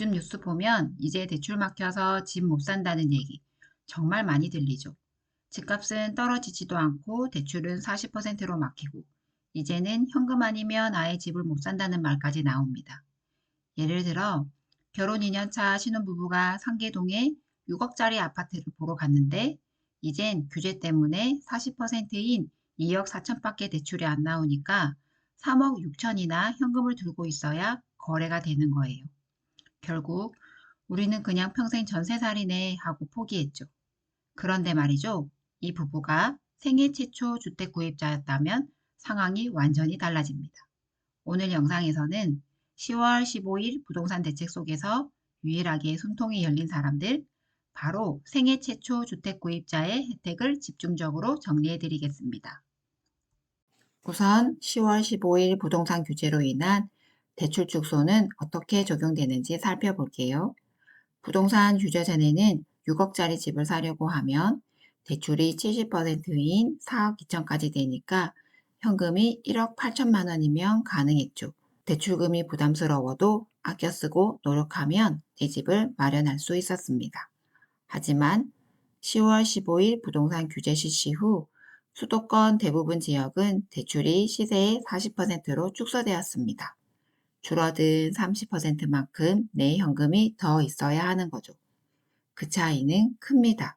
요즘 뉴스 보면 이제 대출 막혀서 집 못 산다는 얘기 정말 많이 들리죠. 집값은 떨어지지도 않고 대출은 40%로 막히고 이제는 현금 아니면 아예 집을 못 산다는 말까지 나옵니다. 예를 들어 결혼 2년 차 신혼부부가 상계동에 6억짜리 아파트를 보러 갔는데 이젠 규제 때문에 40%인 2억 4천밖에 대출이 안 나오니까 3억 6천이나 현금을 들고 있어야 거래가 되는 거예요. 결국 우리는 그냥 평생 전세살이네 하고 포기했죠. 그런데 말이죠. 이 부부가 생애 최초 주택 구입자였다면 상황이 완전히 달라집니다. 오늘 영상에서는 10월 15일 부동산 대책 속에서 유일하게 숨통이 열린 사람들, 바로 생애 최초 주택 구입자의 혜택을 집중적으로 정리해 드리겠습니다. 우선 10월 15일 부동산 규제로 인한 대출 축소는 어떻게 적용되는지 살펴볼게요. 부동산 규제 전에는 6억짜리 집을 사려고 하면 대출이 70%인 4억 2천까지 되니까 현금이 1억 8천만 원이면 가능했죠. 대출금이 부담스러워도 아껴 쓰고 노력하면 내 집을 마련할 수 있었습니다. 하지만 10월 15일 부동산 규제 실시 후 수도권 대부분 지역은 대출이 시세의 40%로 축소되었습니다. 줄어든 30%만큼 내 현금이 더 있어야 하는 거죠. 그 차이는 큽니다.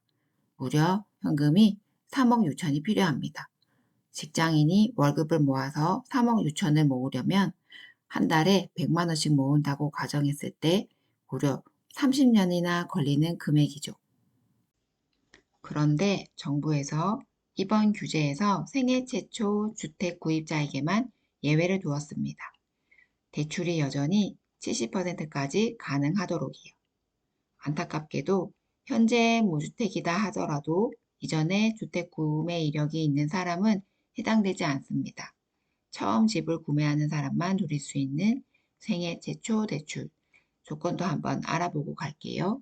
무려 현금이 3억 6천이 필요합니다. 직장인이 월급을 모아서 3억 6천을 모으려면 한 달에 100만 원씩 모은다고 가정했을 때 무려 30년이나 걸리는 금액이죠. 그런데 정부에서 이번 규제에서 생애 최초 주택 구입자에게만 예외를 두었습니다. 대출이 여전히 70%까지 가능하도록이요. 안타깝게도 현재 무주택이다 하더라도 이전에 주택 구매 이력이 있는 사람은 해당되지 않습니다. 처음 집을 구매하는 사람만 누릴 수 있는 생애 최초 대출 조건도 한번 알아보고 갈게요.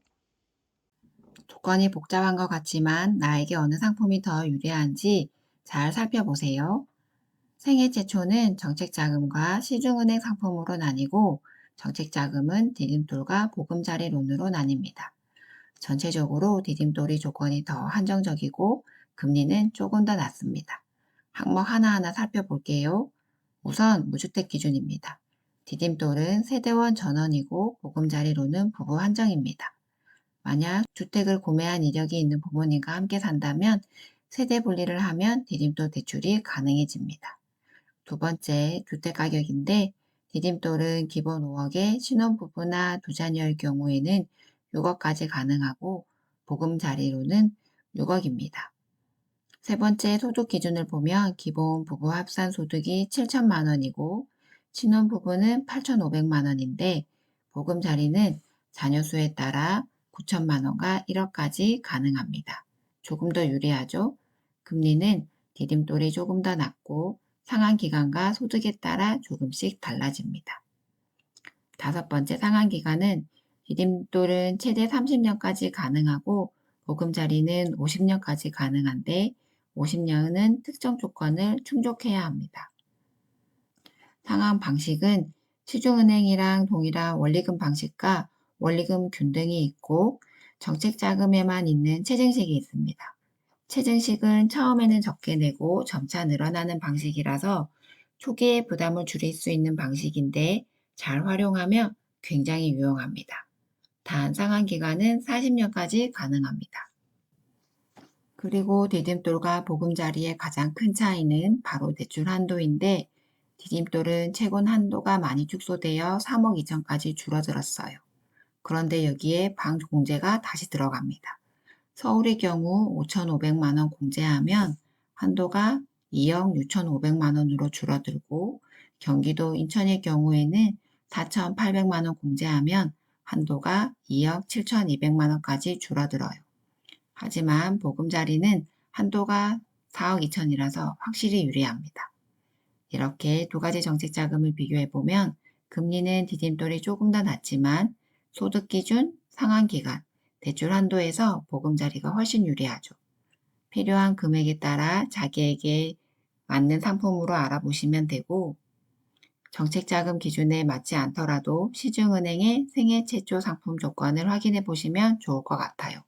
조건이 복잡한 것 같지만 나에게 어느 상품이 더 유리한지 잘 살펴보세요. 생애 최초는 정책자금과 시중은행 상품으로 나뉘고 정책자금은 디딤돌과 보금자리 론으로 나뉩니다. 전체적으로 디딤돌이 조건이 더 한정적이고 금리는 조금 더 낮습니다. 항목 하나하나 살펴볼게요. 우선 무주택 기준입니다. 디딤돌은 세대원 전원이고 보금자리론은 부부 한정입니다. 만약 주택을 구매한 이력이 있는 부모님과 함께 산다면 세대 분리를 하면 디딤돌 대출이 가능해집니다. 두 번째, 주택 가격인데 디딤돌은 기본 5억에 신혼부부나 두 자녀일 경우에는 6억까지 가능하고 보금자리로는 6억입니다. 세 번째, 소득 기준을 보면 기본 부부 합산 소득이 7천만 원이고 신혼부부는 8,500만 원인데 보금자리는 자녀 수에 따라 9천만 원과 1억까지 가능합니다. 조금 더 유리하죠? 금리는 디딤돌이 조금 더 낮고 상환 기간과 소득에 따라 조금씩 달라집니다. 다섯 번째, 상환 기간은 디딤돌은 최대 30년까지 가능하고 보금자리는 50년까지 가능한데 50년은 특정 조건을 충족해야 합니다. 상환 방식은 시중은행이랑 동일한 원리금 방식과 원리금 균등이 있고 정책자금에만 있는 체증식이 있습니다. 체증식은 처음에는 적게 내고 점차 늘어나는 방식이라서 초기에 부담을 줄일 수 있는 방식인데 잘 활용하면 굉장히 유용합니다. 단 상환 기간은 40년까지 가능합니다. 그리고 디딤돌과 보금자리의 가장 큰 차이는 바로 대출 한도인데 디딤돌은 채권 한도가 많이 축소되어 3억 2천까지 줄어들었어요. 그런데 여기에 방 공제가 다시 들어갑니다. 서울의 경우 5,500만 원 공제하면 한도가 2억 6,500만 원으로 줄어들고 경기도 인천의 경우에는 4,800만 원 공제하면 한도가 2억 7,200만 원까지 줄어들어요. 하지만 보금자리는 한도가 4억 2천이라서 확실히 유리합니다. 이렇게 두 가지 정책 자금을 비교해 보면 금리는 디딤돌이 조금 더 낮지만 소득 기준, 상환 기간, 대출 한도에서 보금자리가 훨씬 유리하죠. 필요한 금액에 따라 자기에게 맞는 상품으로 알아보시면 되고 정책자금 기준에 맞지 않더라도 시중은행의 생애 최초 상품 조건을 확인해 보시면 좋을 것 같아요.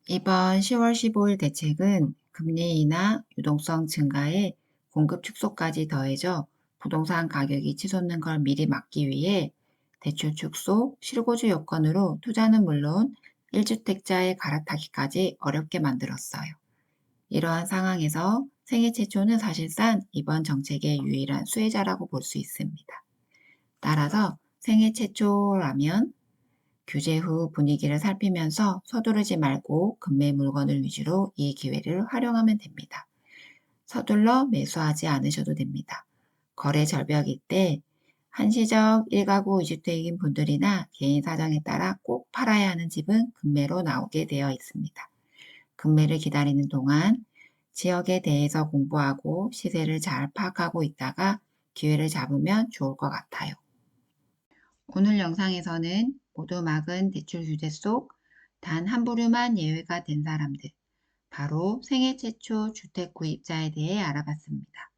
이번 10월 15일 대책은 금리 인하, 유동성 증가에 공급 축소까지 더해져 부동산 가격이 치솟는 걸 미리 막기 위해 대출 축소, 실거주 요건으로 투자는 물론 1주택자의 갈아타기까지 어렵게 만들었어요. 이러한 상황에서 생애 최초는 사실상 이번 정책의 유일한 수혜자라고 볼 수 있습니다. 따라서 생애 최초라면 규제 후 분위기를 살피면서 서두르지 말고 금매 물건을 위주로 이 기회를 활용하면 됩니다. 서둘러 매수하지 않으셔도 됩니다. 거래 절벽일 때 한시적 1가구 2주택인 분들이나 개인 사정에 따라 꼭 팔아야 하는 집은 금매로 나오게 되어 있습니다. 금매를 기다리는 동안 지역에 대해서 공부하고 시세를 잘 파악하고 있다가 기회를 잡으면 좋을 것 같아요. 오늘 영상에서는 오두막은 대출 규제 속 단 한 부류만 예외가 된 사람들, 바로 생애 최초 주택 구입자에 대해 알아봤습니다.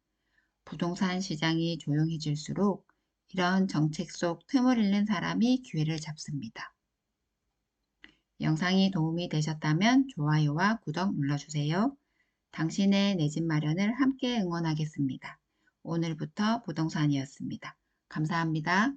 부동산 시장이 조용해질수록 이런 정책 속 틈을 잃는 사람이 기회를 잡습니다. 영상이 도움이 되셨다면 좋아요와 구독 눌러주세요. 당신의 내 집 마련을 함께 응원하겠습니다. 오늘부터 부동산이었습니다. 감사합니다.